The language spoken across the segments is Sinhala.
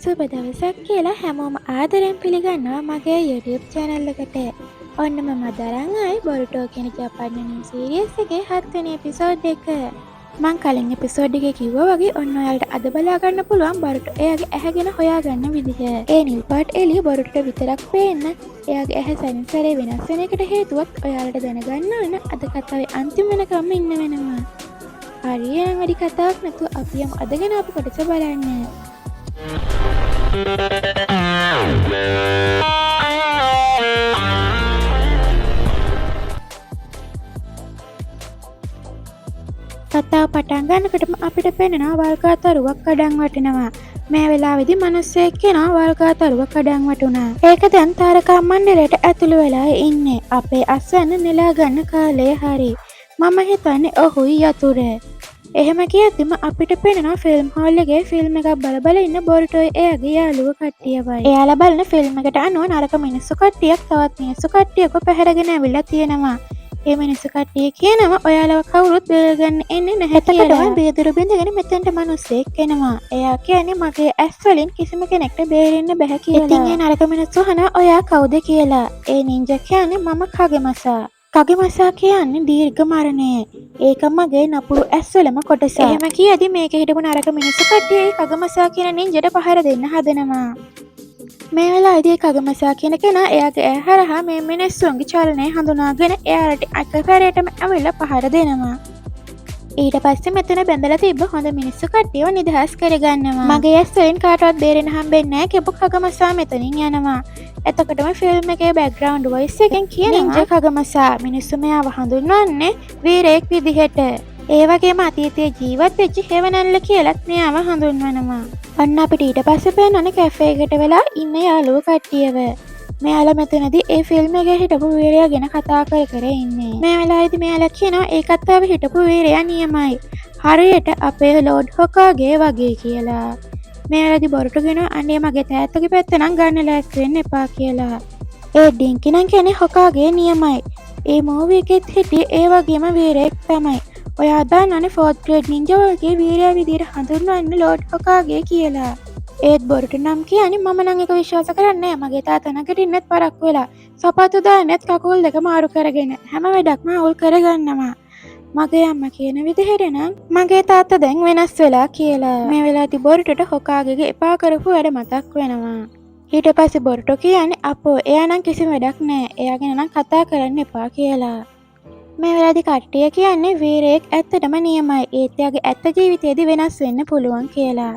සුබ දවසක් කියලා හැමෝම ආදරෙන් පිළිගන්නවා මගේ YouTube channel එකට. ඔන්න මම අදරන් ආයි බොරුටෝ කියන ජපාන් anime series එකේ 7 වෙනි එපිසෝඩ් එක. මං කලින් එපිසෝඩ් එකේ කිව්වා වගේ ඔන්න ඔයාලට අද බලා ගන්න පුළුවන් බොරුටෝ එයාගේ ඇහැ ගැන හොයාගන්න විදිහ. ඒ නිල් පාට එළිය බොරුටෝ විතරක් පේන්න. එයාගේ ඇහැ සැනින්සරේ වෙනස් වෙන එකට හේතුවත් ඔයාලට දැනගන්න ඕන අද කතාවේ අන්තිම වෙනකම් ඉන්න වෙනවා. හරි එහෙනම් වැඩි කතාවක් නැතුව අපි යමු අද ගැන අපි කොටස බලන්න. කතාව පටන් ගන්නකොටම අපිට පේනවා වල්කාතරුවක් කඩන් වටිනවා. මේ වෙලාවේදී මිනිස්සෙක් කෙනා වල්කාතරුවක් කඩන් වටුණා. ඒක දැන් තාරකා මණ්ඩලයට ඇතුළු වෙලා ඉන්නේ. අපේ අස්සන්න නෙලා ගන්න කාලය හරි. මම හිතන්නේ ඔහුයි යතුරේ. එහෙම කියද්දිම අපිට පේනවා ෆිල්ම් හෝල් එකේ ෆිල්ම් එකක් බල ඉන්න බොරුටෝයි එයාගේ යාළුවෝ කට්ටියවයි. එයාලා බලන ෆිල්ම් එකට අනුව නරක මිනිස්සු කට්ටියක් තවත් මිනිස්සු කට්ටියක පැහැරගෙන ඇවිල්ලා තියෙනවා. ඒ මිනිස්සු කට්ටිය කියනවා ඔයාලව කවුරුත් බේරගන්න එන්නේ නැහැ කියලා. එතකොටම බේදුරු බින්දගෙන මෙතෙන්ට මිනිස්සෙක් එනවා. එයා කියන්නේ මගේ ඇස් වලින් කිසිම කෙනෙක්ට බේරෙන්න බෑ කියලා. ඉතින් ඒ නරක මිනිස්සු අහනවා ඔයා කවුද කියලා. ඒ නින්ජා කියන්නේ මම කගෙමසා. කගෙමසා කියන්නේ දීර්ඝ මරණය. ඒක මගේ නපුරු ඇස්වලම කොටස. එහෙම කියදී මේක හිටපු නරක මිනිස්සු කට්ටිය කගෙමසා කියන නින්ජට පහර දෙන්න හදනවා. මේ වෙලාවේදී කගෙමසා කියන කෙනා එයාගේ ඇහැ හරහා මේ මිනිස්සුන්ගේ චලනය හඳුනාගෙන එයාලට අකපැරේටම ඇවිල්ලා පහර දෙනවා. ඊට පස්සේ මෙතන බැඳලා තිබ්බ හොඳ මිනිස්සු කට්ටියව නිදහස් කරගන්නවා. මගේ ඇස් වලින් කාටවත් බේරෙන්න හම්බෙන්නේ නැහැ කියපු කගෙමසා මෙතනින් යනවා. එතකොටම ෆිල්ම් එකේ බෑග්ග්‍රවුන්ඩ් වොයිස් එකෙන් කියනවා නින්ජා කගෙමසා මිනිස්සු මෙයාව හඳුන්වන්නේ වීරයෙක් විදිහට. ඒ වගේම අතීතයේ ජීවත් වෙච්ච හෙවණැල්ල කියලත් මෙයාව හඳුන්වනවා. අන්න අපිට ඊට පස්සේ පේනවනේ කැෆේ එකට වෙලා ඉන්න යාළුවෝ කට්ටියව. මෙයාලා මෙතනදී ඒ ෆිල්ම් එකේ හිටපු වීරයා ගැන කතා කර ඉන්නේ. මේ වෙලාවේදී මෙයාලා කියනවා ඒ කතාව හිටපු වීරයා නියමයි. හරියට අපේ ලෝඩ් හොකාගේ වගේ කියලා. මෙයාලාදී බොරුට කියනවා අනේ මගේ තාත්තගේ පැත්ත නම් ගන්න ලෑස්ති වෙන්න එපා කියලා. ඒ ඩින්කි නම් කියන්නේ හොකාගේ නියමයි. ඒ මූවි එකෙත් හිටියේ ඒ වගේම වීරයෙක් තමයි. ඔයා දන්නවනේ 4th grade ninja වගේ වීරයා විදිහට හඳුන්වන්නේ ලෝඩ් හොකාගේ කියලා. ඒත් බොරුට නම් කියන්නේ මම නම් ඒක විශ්වාස කරන්නේ නැහැ. මගේ තාත්තා නැගිටින්නෙත් පරක්කු වෙලා. සපත්තු දාන්නෙත් කකුල් දෙක මාරු කරගෙන. හැම වැඩක්ම අවුල් කරගන්නවා. මගේ අම්මා කියන විදිහට නම් මගේ තාත්තා දැන් වෙනස් වෙලා කියලා. මේ වෙලාවේදී බොරුටට හොකාගේගේ එපා කරපු වැඩ මතක් වෙනවා. ඊට පස්සේ බොරුට කියන්නේ අපෝ එයා නම් කිසිම වැඩක් නැහැ. එයා ගැන නම් කතා කරන්න එපා කියලා. මේ වෙලාවේදී කට්ටිය කියන්නේ වීරයෙක් ඇත්තටම නියමයි. ඒත් එයාගේ ඇත්ත ජීවිතේදී වෙනස් වෙන්න පුළුවන් කියලා.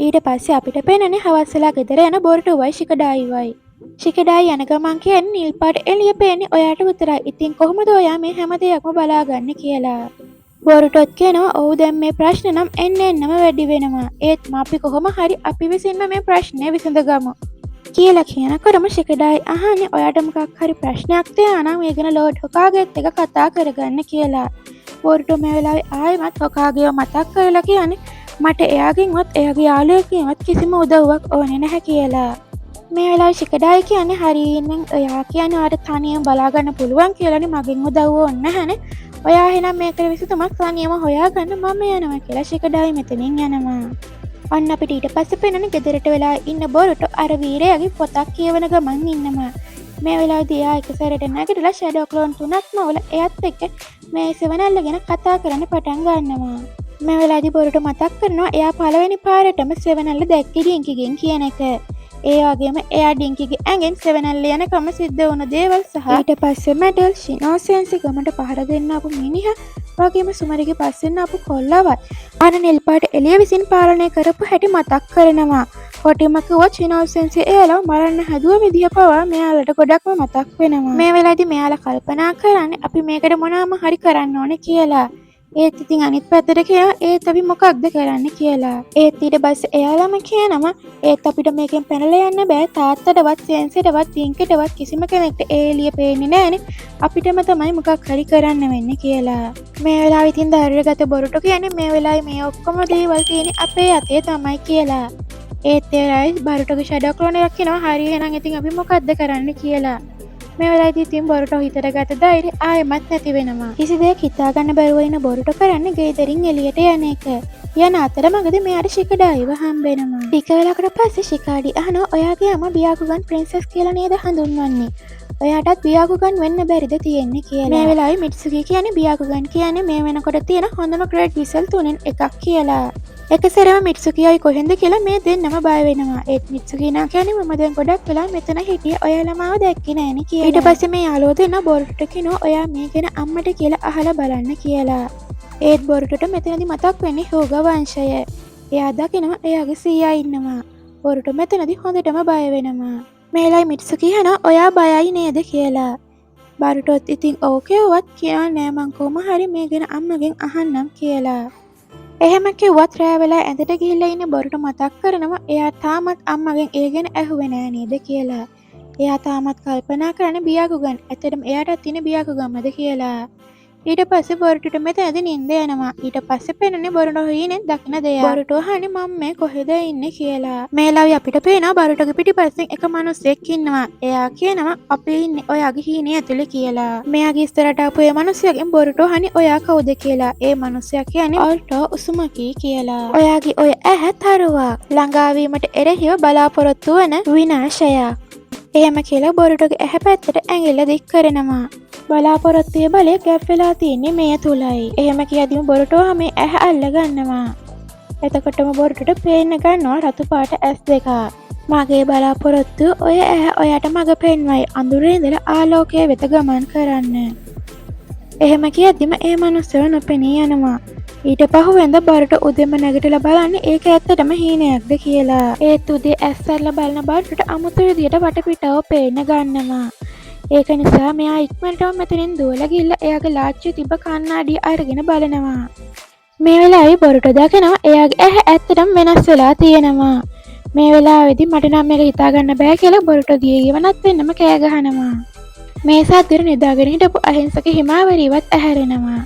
ඊට පස්සේ අපිට පේනනේ හවස් වෙලා ගෙදර යන බොරුටුවයි ශිකඩායිවයි. ශිකඩායි යන ගමන් කියන්නේ නිල් පාට එළිය පේන්නේ ඔයාට විතරයි. ඉතින් කොහොමද ඔයා මේ හැම දෙයක්ම බලාගන්නේ කියලා. බොරුටොත් කියනවා ඔව් දැන් මේ ප්‍රශ්න නම් එන්නම වැඩි වෙනවා. ඒත් අපි කොහොම හරි අපි විසින්ම මේ ප්‍රශ්නේ විසඳගමු. කියලා කියනකොටම ශිකඩායි අහන්නේ ඔයාට මොකක් හරි ප්‍රශ්නයක් තියෙනවා නම් ඒ ගැන ලෝඩ් හොකාගේත් එක කතා කරගන්න කියලා. බොරුටෝ මේ වෙලාවේ ආයෙමත් හොකාගේව මතක් කරලා කියන්නේ මට එයාගෙන්වත් එයාගේ යාළුවෙක්ගෙන්වත් කිසිම උදව්වක් ඕනේ නැහැ කියලා. මේ වෙලාවේ ශිකඩායි කියන්නේ හරියනම් එයා කියන්නේ ඔයාට තනියම බලාගන්න පුළුවන් කියලානේ මගෙන් උදව්ව ඕනේ නැහනේ. ඔයා එහෙනම් මේකට විසඳුමක් තනියම හොයාගන්න මම යනවා කියලා ශිකඩායි මෙතනින් යනවා. අන්න අපිට ඊට පස්සේ පේනනේ ගෙදරට වෙලා ඉන්න බොරුටෝ අර වීරයාගේ පොතක් කියවන ගමන් ඉන්නවා. මේ වෙලාවේදී එයා එක සැරේට නැගිටලා ෂැඩෝ ක්ලෝන් තුනක්ම වල එයත් එක්ක මේ සෙවණැල්ල ගැන කතා කරන්න පටන් ගන්නවා. මේ වෙලාවේදී බොරුටෝ මතක් කරනවා එයා පළවෙනි පාරටම සෙවණැල්ල දැක්කේ ඩින්කිගෙන් කියන එක. ඒ වගේම එයා ඩින්කිගේ ඇඟෙන් සෙවණැල්ල යනකම සිද්ධ වුණු දේවල් සහ ඊට පස්සේ මැඩල් ෂිනෝසෙන්සි ගමට පහර දෙන්න ආපු මිනිහා වගේම සුමරිගේ පස්සෙන් ආපු කොල්ලවත් අර නිල් පාට එළිය විසින් පාලනය කරපු හැටි මතක් කරනවා. කොටිම කිව්වොත් ෂිනෝසෙන්සි එයාලා මරන්න හැදුව විදිහ පවා මෙයාලට ගොඩක්ම මතක් වෙනවා. මේ වෙලාවේදී මෙයාලා කල්පනා කරන්නේ අපි මේකට මොනවාම හරි කරන්න ඕනේ කියලා. ඒත් ඉතින් අනිත් පැත්තට කියනවා ඒත් අපි මොකක්ද කරන්න කියලා. ඒත් ඊට පස්සේ එයාලම කියනවා ඒත් අපිට මේකෙන් පැනලා යන්න බෑ. තාත්තටවත් සෙන්සිටවත් ඩින්කිටවත් කිසිම කෙනෙක්ට ඒ එළිය පේන්නේ නෑනේ. අපිටම තමයි මොකක් හරි කරන්න වෙන්නේ කියලා. මේ වෙලාවේ ඉතින් ධෛර්යගත බොරුටෝ කියන්නේ මේ වෙලාවේ මේ ඔක්කොම දේවල් තියෙන්නේ අපේ අතේ තමයි කියලා. ඒත් ඒ වෙලාවේ බොරුටෝගේ ෂැඩෝ ක්ලෝන් එකක් කියනවා හරි එහෙනම් ඉතින් අපි මොකක්ද කරන්න කියලා. මේ වෙලාවේදී ඉතින් බොරුටෝ හිතට ගත ධෛර්යය ආයෙමත් නැති වෙනවා. කිසි දෙයක් හිතාගන්න බැරුව ඉන්න බොරුටෝ කරන්නේ ගෙදරින් එළියට යන එක. යන අතරමඟදී මෙයාට ශිකඩායිව හම්බෙනවා. ටික වෙලාවකට පස්සේ ශිකාඩි අහනවා ඔයාගේ අම්මා බියාකුගන් ප්‍රින්සස් කියලා නේද හඳුන්වන්නේ? ඔයාටත් බියාකුගන් වෙන්න බැරිද තියෙන්නේ කියලා. මේ වෙලාවේ මිට්සුකි කියන්නේ බියාකුගන් කියන්නේ මේ වෙනකොට තියෙන හොඳම ග්‍රේඩ් විසල් තුනෙන් එකක් කියලා. එක සැරම මිට්සුකියයි කොහෙන්ද කියලා මේ දෙන්නම බය වෙනවා. ඒත් මිට්සුකි නා කියන්නේ මම දැන් ගොඩක් වෙලා මෙතන හිටියේ ඔයාලා මාව දැක්කේ නෑනේ කියලා. ඊට පස්සේ මේ යාළුවෝ දෙන්න බොරුට කියනවා ඔයා මේ ගැන අම්මට කියලා අහලා බලන්න කියලා. ඒත් බොරුටට මෙතනදි මතක් වෙන්නේ හෝග වංශය. එයා දකිනවා එයාගේ සීයා ඉන්නවා. බොරුට මෙතනදි හොඳටම බය වෙනවා. මේලයි මිට්සුකි හනා ඔයා බයයි නේද කියලා. බරුටොත් ඉතින් ඔව් කිව්වත් කියනවා නෑ මං කොහොම හරි මේ ගැන අම්මගෙන් අහන්නම් කියලා. එහෙම කිව්වත් රෑ වෙලා ඇඳට ගිහිල්ලා ඉන්න බොරුට මතක් කරනවා එයා තාමත් අම්මගෙන් ඒ ගැන ඇහුවේ නෑ නේද කියලා. එයා තාමත් කල්පනා කරන්නේ බියාකුගන් ඇත්තටම එයාටත් තියෙන බියාකුගම්මද කියලා. ඊට පස්සේ බොරුටට මෙතනදී නිින්ද යනවා. ඊට පස්සේ පෙනෙන්නේ බොරුටෝ හීනෙන් දකින දෙයක්. බොරුටෝ අහන්නේ මම මේ කොහෙද ඉන්නේ කියලා. මේ ලාවි අපිට පේනවා බොරුටෝගේ පිටිපස්සෙන් එක මිනිහෙක් ඉන්නවා. එයා කියනවා අපි ඉන්නේ ඔයාගේ හීනේ ඇතුලේ කියලා. මෙයාගේ ඉස්සරහට ආපු ඒ මිනිහයාගෙන් බොරුටෝ අහන්නේ ඔයා කවුද කියලා. ඒ මිනිහයා කියන්නේ ඔල්ටෝ උසුමකි කියලා. ඔයාගේ ඔය ඇහැ තරුවා ළඟාවීමට එරෙහිව බලාපොරොත්තු වන විනාශයක්. එහෙම කියලා බොරුටෝගේ ඇහැ පැත්තට ඇඟිල්ල දික් කරනවා. බලාපොරොත්තුවේ බලය ගැප් වෙලා තියෙන්නේ මේ තුලයි. එහෙම කියද්දිම බොරුටෝ මේ ඇහැ අල්ල ගන්නවා. එතකොටම බොරුටට පේන්න ගන්නවා රතු පාට ඇස් දෙක. මගේ බලාපොරොත්තු ඔය ඇහැ ඔයාට මඟ පෙන්වයි අඳුරේ ඉඳලා ආලෝකයේ වෙත ගමන් කරන්න. එහෙම කියද්දිම ඒ මනුස්සයව නොපෙනී යනවා. ඊට පහුවෙන්ද බොරුට උදෙම නැගිටලා බලන්නේ ඒක ඇත්තටම හීනයක්ද කියලා. ඒත් උදේ ඇස් අරලා බලන බොරුට අමුතු විදියට වටපිටාව පේන්න ගන්නවා. ඒක නිසා මෙයා ඉක්මනටම මෙතනින් දුවලා ගිහිල්ලා එයාගේ ලාච්චුවේ තිබ්බ කණ්ණාඩිය අරගෙන බලනවා. මේ වෙලාවේ බොරුට දකිනවා එයාගේ ඇහැ ඇත්තටම වෙනස් වෙලා තියෙනවා. මේ වෙලාවේදී මට නම් මේක හිතා ගන්න බෑ කියලා බොරුට දියේ ගිවනත් වෙන්නම කෑ ගහනවා. මේ සද්දෙට නිදාගෙන හිටපු අහිංසක හිමාවරීවත් ඇහැරෙනවා.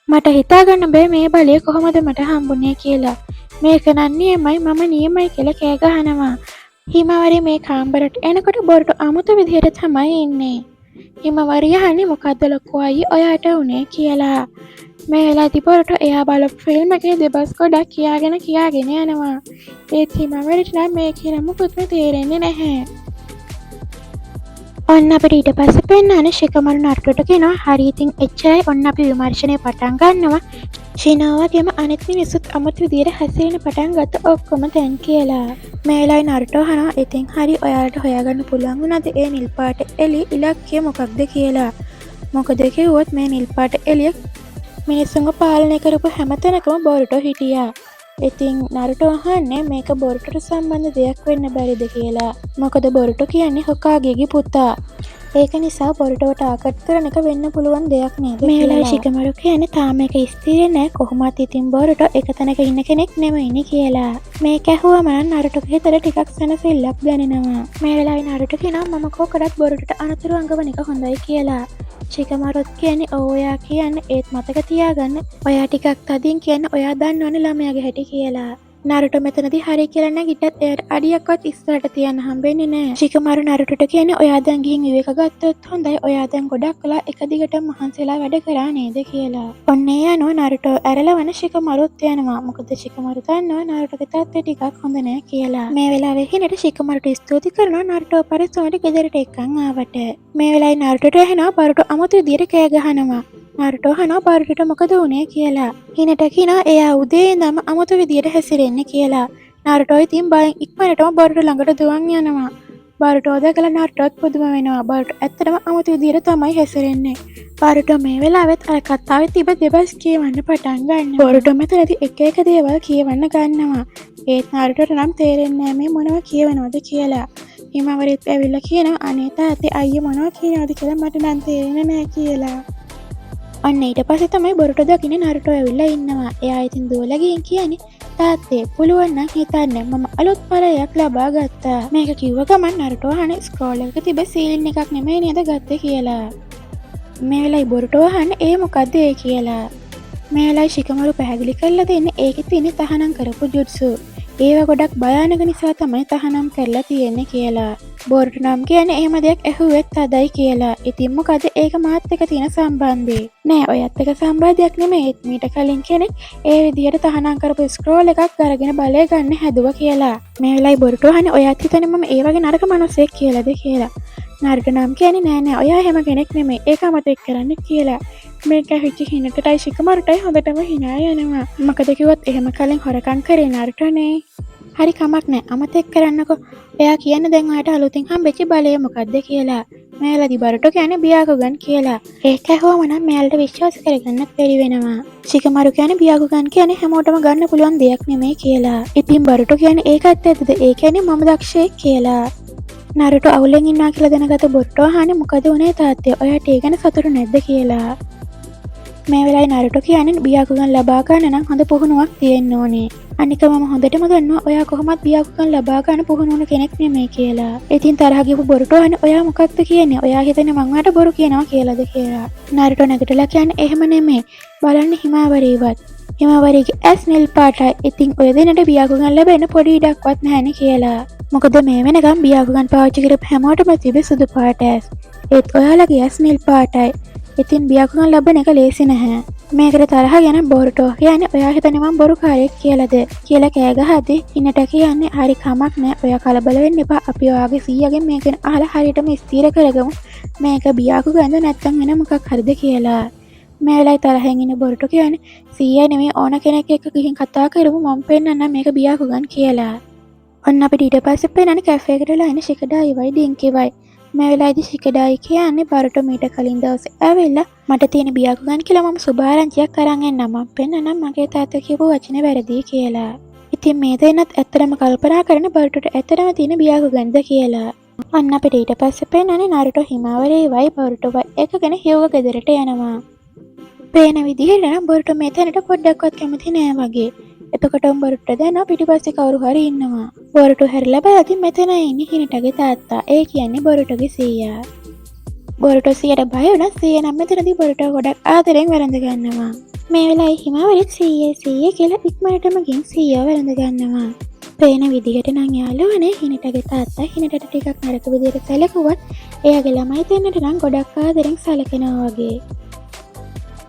මට හිතා ගන්න බෑ මේ බලය කොහොමද මට හම්බුනේ කියලා. මේක නම් නියමයි මම නියමයි කියලා කෑ ගහනවා. හිමවරි මේ කාමරට එනකොට බොරුට අමුතු විදිහට තමයි ඉන්නේ. හිමවරි අහන්නේ මොකද්ද ලොකෝ අයියේ ඔයාට උනේ කියලා. මේ වෙලාවේදී බොරුට එයා බලපු ෆිල්ම් එකේ දෙබස් ගොඩක් කියාගෙන යනවා. ඒත් හිමවරිට නම් මේ කියන මොකක්ද තේරෙන්නේ නැහැ. ඔන්න අපිට ඊට පස්සේ පෙන්නන්නේ ශිකමරු නරුටෝට කියනවා හරි ඉතින් එච්චරයි ඔන්න අපි විමර්ශනය පටන් ගන්නවා. ශිනාවගේම අනිත් මිනිස්සුත් අමුතු විදියට හැසිරෙන පටන් ගත්ත ඔක්කොම දැන් කියලා. මේ වෙලාවේ නරුටෝ අහනවා ඉතින් හරි ඔයාලට හොයාගන්න පුළුවන් වුණාද ඒ නිල් පාට එළිය ඉලක්කය මොකක්ද කියලා. මොකද කිව්වොත් මේ නිල් පාට එළිය මිනිස්සුන්ව පාලනය කරපු හැමතැනකම බොරුටෝ හිටියා. ඉතින් නරුටෝ අහන්නේ මේක බොරුටට සම්බන්ධ දෙයක් වෙන්න බැරිද කියලා. මොකද බොරුටෝ කියන්නේ හොකාගේගේ පුතා. ඒක නිසා බොරුටෝ ටාගට් කරන එක වෙන්න පුළුවන් දෙයක් නේද කියලා. මේ වෙලාවේ ශිකමරු කියන්නේ තාම එක ස්ථිර නෑ කොහොමත් ඉතින් බොරුටෝ එක තැනක ඉන්න කෙනෙක් නෙමෙයිනේ කියලා. මේක ඇහුවම නම් නරුටෝගේ හිතට ටිකක් සැනසෙල්ලක් දැනෙනවා. මේ වෙලාවේ නරුටෝ කියනවා මම කොකටත් බොරුටට අනතුරු අඟවන එක හොඳයි කියලා. ශිකමරුත් කියන්නේ ඔයා කියන්නේ ඒත් මතක තියාගන්න ඔයා ටිකක් තදින් කියන්නේ ඔයා දන්නවනේ ළමයාගේ හැටි කියලා. නරුටෝ මෙතනදී හරි කියලා නැගිට්ටත් එයාට අඩියක්වත් ඉස්සරහට තියන්න හම්බෙන්නේ නැහැ. ශිකමරු නරුටෝට කියන්නේ ඔයා දැන් ගිහින් විවේක ගත්තොත් හොඳයි. ඔයා දැන් ගොඩක් කලා එක දිගටම මහන්සිලා වැඩ කරා නේද කියලා. ඔන්න යනවා නරුටෝ ඇරලවන ශිකමරුත් යනවා. මොකද ශිකමරු දන්නවා නරුටෝගේ තාත්තේ ටිකක් හොඳ නැහැ කියලා. මේ වෙලාවේ හිනට ශිකමරුට ස්තුති කරනවා නරුටෝ පරිස්සමට ගෙදරට එක්කන් ආවට. මේ වෙලාවේ නරුටෝට ඇහෙනවා බොරුටෝ අමුතු විදියට කෑ ගහනවා. නරුටෝ අහනවා බොරුටට මොකද වුනේ කියලා. හිනට කියනවා එයා උදේ ඉඳන්ම අමුතු විදියට හැසිරෙන්නේ කියලා. නරුටෝ ඉතින් බයෙන් ඉක්මනටම බොරුටෝ ළඟට දුවන් යනවා. බොරුටෝ දැකලා නරුටෝත් පුදුම වෙනවා. බොරුටෝ ඇත්තටම අමුතු විදියට තමයි හැසිරෙන්නේ. බොරුටෝ මේ වෙලාවෙත් අර කතාවේ තිබ්බ දෙබස් කියවන්න පටන් ගන්නවා. බොරුටෝ මෙතනදී එක එක දේවල් කියවන්න ගන්නවා. ඒත් නරුටෝට නම් තේරෙන්නේ නැහැ මේ මොනවා කියවනවද කියලා. හිමවරිත් ඇවිල්ලා කියනවා අනේ තාත්තේ අයියේ මොනවා කියනවද කියලා මට නම් තේරෙන්නේ නැහැ කියලා. අන්න ඊට පස්සේ තමයි බොරුටෝ දකින්නේ නරුටෝ ඇවිල්ලා ඉන්නවා. එයා ඉතින් දුවලා ගිහින් කියන්නේ තාත්තේ පුළුවන් නම් හිතන්න මම අලුත් පළයක් ලබා ගත්තා. මේක කිව්ව ගමන් නරුටෝ අහන්නේ ස්ක්‍රෝල් එකක තිබ්බ සීලින් එකක් නෙමෙයි නේද ගත්තේ කියලා. මේ වෙලාවේ බොරුටෝ අහන්නේ ඒ මොකද්ද ඒ කියලා. මේ වෙලාවේ ශිකමරු පැහැදිලි කරලා දෙන්නේ ඒකේ තියෙන තහනම් කරපු ජුට්සු. ඒවා ගොඩක් භයානක නිසා තමයි තහනම් කරලා තියෙන්නේ කියලා. බොරුට නම් කියන්නේ එහෙම දෙයක් ඇහුවෙත් අදයි කියලා. ඉතින් මොකද ඒක මාත් එක්ක තියෙන සම්බන්ධය? නෑ ඔයත් එක්ක සම්බන්ධයක් නෙමෙයි. මීට කලින් කෙනෙක් ඒ විදිහට තහනම් කරපු ස්ක්‍රෝල් එකක් අරගෙන බලය ගන්න හැදුවා කියලා. මේ වෙලාවයි බොරුට අහන්නේ ඔයත් හිතන්නේ මම ඒ වගේ නරක මිනිහෙක් කියලාද කියලා. නරට නම් කියන්නේ නෑ ඔයා එහෙම කෙනෙක් නෙමෙයි. ඒක අමතක කරන්න කියලා. මේක හිච්ච හිනටයි ශිකමරුටයි හොඳටම hina යනවා. මොකද කිව්වොත් එහෙම කලින් හොරකම් කරේ නරටනේ. හරි කමක් නෑ අමතක කරන්නකෝ. එයා කියන්නේ දැන් ඔයාට අලුතින් හම්බෙච්ච බලය මොකද්ද කියලා. මෙයාලදි බරටෝ කියන්නේ බියාකුගන් කියලා. ඒක ඇහුවම නම් මෙයාලට විශ්වාස කරගන්නත් බැරි වෙනවා. ශිකමරු කියන්නේ බියාකුගන් කියන්නේ හැමෝටම ගන්න පුළුවන් දෙයක් නෙමෙයි කියලා. ඉතින් බරටෝ කියන්නේ ඒකත් ඇත්තද? ඒ කියන්නේ මම දක්ෂයෙක් කියලා. නරුටෝ අවුලෙන් ඉන්නවා කියලා දැනගත බොරුටෝ අහන්නේ මොකද උනේ තාත්තේ? ඔයාට ඒ ගැන සතුටු නැද්ද කියලා. මේ වෙලාවේ නරුටෝ කියන්නේ බියාකුගන් ලබා ගන්න නම් හොඳ පුහුණුවක් තියෙන්න ඕනේ. අනික මම හොඳටම දන්නවා ඔයා කොහොමත් බියාකුගන් ලබා ගන්න පුහුණු වුණ කෙනෙක් නෙමෙයි කියලා. ඉතින් තරහ ගිහපු බොරුටෝ අහන්නේ ඔයා මොකක්ද කියන්නේ? ඔයා හිතන්නේ මං ඔයාට බොරු කියනවා කියලාද කියලා. නරුටෝ නැගිටලා කියන්නේ එහෙම නෙමෙයි. බලන්න හිමාවරීවත්. හිමාවරීගේ ඇස් නිල් පාටයි. ඉතින් ඔය දෙන්නට බියාකුගන් ලැබෙන්න පොඩි ඉඩක්වත් නැහැනේ කියලා. මොකද මේ වෙනකම් බියාකුගන් පාවිච්චි කරපු හැමෝටම තිබෙ සුදු පාට ඇස්. ඒත් ඔයාලගේ ඇස් නිල් පාටයි. ඉතින් බියාකුගන් ලබන එක ලේසි නැහැ. මේකට තරහ ගැන බොරුටෝ කියන්නේ ඔයා හිතන්නේ මම බොරුකාරයෙක් කියලාද කියලා කෑ ගහද්දි හිනට කියන්නේ හරි කමක් නෑ ඔයා කලබල වෙන්න එපා අපි ඔයාගේ සීයාගෙන් මේක ගැන අහලා හරියටම ස්ථිර කරගමු මේක බියාකුගන්ද නැත්නම් වෙන මොකක් හරිද කියලා. මේ වෙලාවේ තරහෙන් ඉන්න බොරුටෝ කියන්නේ සීයා නෙමෙයි ඕන කෙනෙක් එක්ක ගිහින් කතා කරමු මම පෙන්නන්නම් මේක බියාකුගන් කියලා. ඔන්න අපිට ඊට පස්සේ පෙන්නන්නේ කැෆේ එකට වෙලා ඉන්න ශිකඩායිවයි ඩින්කිවයි. මේ වෙලාවේදී ශිකඩායි කියන්නේ බරටෝ මීට කලින් දවසේ ඇවිල්ලා මට තියෙන බියාකුගන් කියලා මම සුභාරංචියක් අරන් එන්නම් මම පෙන්නනම් මගේ තාත්තා කියපු වචනේ වැරදි කියලා. ඉතින් මේ දෙන්නත් ඇත්තටම කල්පනා කරන බරටෝට ඇත්තටම තියෙන බියාකුගන්ද කියලා. අන්න අපිට ඊට පස්සේ පෙන්නන්නේ නරුටෝ හිමාවරේවයි බරටෝවයි එකගෙන හියුව ගෙදරට යනවා. පේන විදිහට නම් බොරුටෝ මෙතනට පොඩ්ඩක්වත් කැමති නෑ වගේ. එතකොට බොරුටෝ දැන් පිටිපස්සේ කවුරු හරි ඉන්නවා. බොරුටෝ හැරිලා බලද්දි මෙතන ඉන්නේ හිනටගේ තාත්තා. ඒ කියන්නේ බොරුටෝගේ සීයා. බොරුටෝ සීයට බය වුණා. සීයා නම් මෙතනදී බොරුටෝ ගොඩක් ආදරෙන් වැළඳ ගන්නවා. මේ වෙලාවේ හිමාවරිත් සීයේ කියලා ඉක්මනටම ගින් සීයව වැළඳ ගන්නවා. පේන විදිහට නම් යාළුවනේ හිනටගේ තාත්තා හිනටට ටිකක් නරක විදිහට සැලකුවත් එයාගේ ළමයි දෙන්නට නම් ගොඩක් ආදරෙන් සැලකනවා වගේ.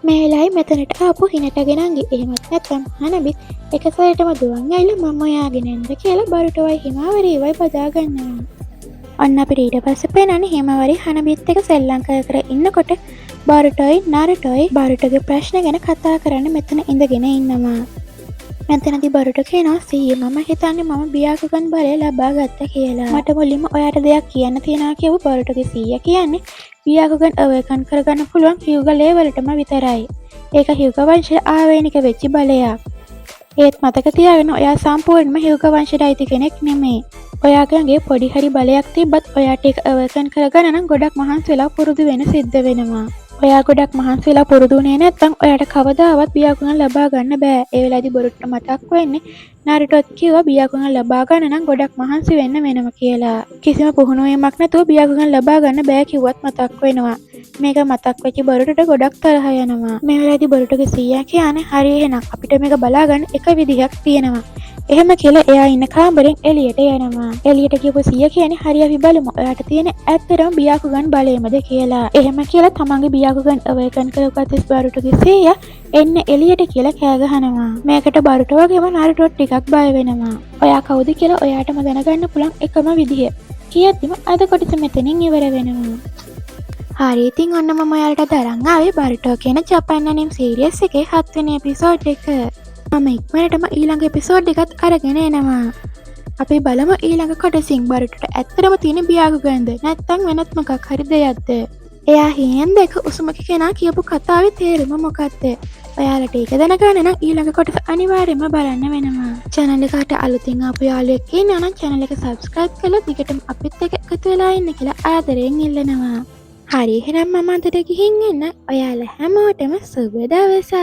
මේ වෙලාවේ මෙතනට ආපු හිනටගෙන නංගි එහෙමත් නැත්නම් හනබිත් එක සැරේටම දුවන් ඇවිල්ලා මම ඔයාගෙන එන්න කියලා බරුටෝවයි හිමාවරීවයි බදා ගන්නවා. අන්න අපිට ඊට පස්සේ පේනන්නේ හිමාවරි හනබිත් එක සෙල්ලම් කර ඉන්නකොට බරුටෝයි නරුටෝයි බරුටෝගේ ප්‍රශ්න ගැන කතා කරන්න මෙතන ඉඳගෙන ඉන්නවා. මෙතනදී බරුටෝ කියනවා සීයේ මම හිතන්නේ මම බියාකුගන් බලය ලබා ගත්තා කියලා. මට මුලින්ම ඔයාට දෙයක් කියන්න තියෙනවා කියව බරුටෝගේ සීයා කියන්නේ බියාකුගන් අවේකන් කරගන්න පුළුවන් හියුග ලේවලටම විතරයි. ඒක හියුග වංශයේ ආවේනික වෙච්ච බලයක්. ඒත් මතක තියාගන්න ඔයා සම්පූර්ණයෙන්ම හියුග වංශයට අයිති කෙනෙක් නෙමෙයි. ඔයාගේ පොඩි හරි බලයක් තිබ්බත් ඔයාට ඒක අවේකන් කරගන්න නම් ගොඩක් මහන්සි වෙලා පුරුදු වෙන්න සිද්ධ වෙනවා. ඔයා ගොඩක් මහන්සි වෙලා පුරුදු වුණේ නැත්නම් ඔයාට කවදාවත් බියාකුගන් ලබා ගන්න බෑ. ඒ වෙලාවේදී බොරුට්ට මතක් වෙන්නේ නරුටෝත් කිව්වා බියාකුගන් ලබා ගන්න නම් ගොඩක් මහන්සි වෙන්න වෙනවා කියලා. කිසිම පුහුණුවීමක් නැතුව බියාකුගන් ලබා ගන්න බෑ කිව්වත් මතක් වෙනවා. මේක මතක් වෙච්ච බොරුටට ගොඩක් තරහ යනවා. මේ වෙලාවේදී බොරුටගේ සීයා කියන්නේ හරි එහෙනම් අපිට මේක බලා ගන්න එක විදිහක් තියෙනවා. එහෙම කියලා එයා ඉන්න කාමරෙන් එළියට යනවා. එළියට ගිහපු සීයා කියන්නේ හරි අපි බලමු ඔයාට තියෙන ඇත්තටම බියාකුගන් බලයමද කියලා. එහෙම කියලා තමන්ගේ බියාකුගන් අවේකන් කරගත්ත බරුටගේ සීයා එන්න එළියට කියලා කෑ ගහනවා. මේකට බරුටෝ වගේම නරුටෝ ටිකක් බය වෙනවා. ඔයා කවුද කියලා ඔයාටම දැනගන්න පුළුවන් එකම විදිය. කියද්දිම අද කොටස මෙතනින් ඉවර වෙනවා. හරි ඉතින් ඔන්න මම ඔයාලට අරන් ආවේ බරුටෝ කියන ජපාන් ඇනිම් සීරීස් එකේ 7 වෙනි එපිසෝඩ් එක. මම ඉක්මනටම ඊළඟ එපිසෝඩ් එකත් අරගෙන එනවා. අපි බලමු ඊළඟ කොටසින් බරුටෝට ඇත්තටම තියෙන බියාකුගන්ද නැත්නම් වෙනත් මොකක් හරි දෙයක්ද? එයා හේන් දෙක උසුමක කෙනා කියපු කතාවේ තේරුම මොකක්ද? ඔයාලට ඒක දැනගන්න නම් ඊළඟ කොටස අනිවාර්යයෙන්ම බලන්න වෙනවා. channel එකට අලුතින් ආපු යාළුවෙක් ඉන්නවා නම් channel එක subscribe කරලා දිගටම අපිත් එක්ක එකතු වෙලා ඉන්න කියලා ආදරෙන් ඉල්ලනවා. හරි එහෙනම් මම අදට ගිහින් එන්න. ඔයාලා හැමෝටම සුබ දවසක්.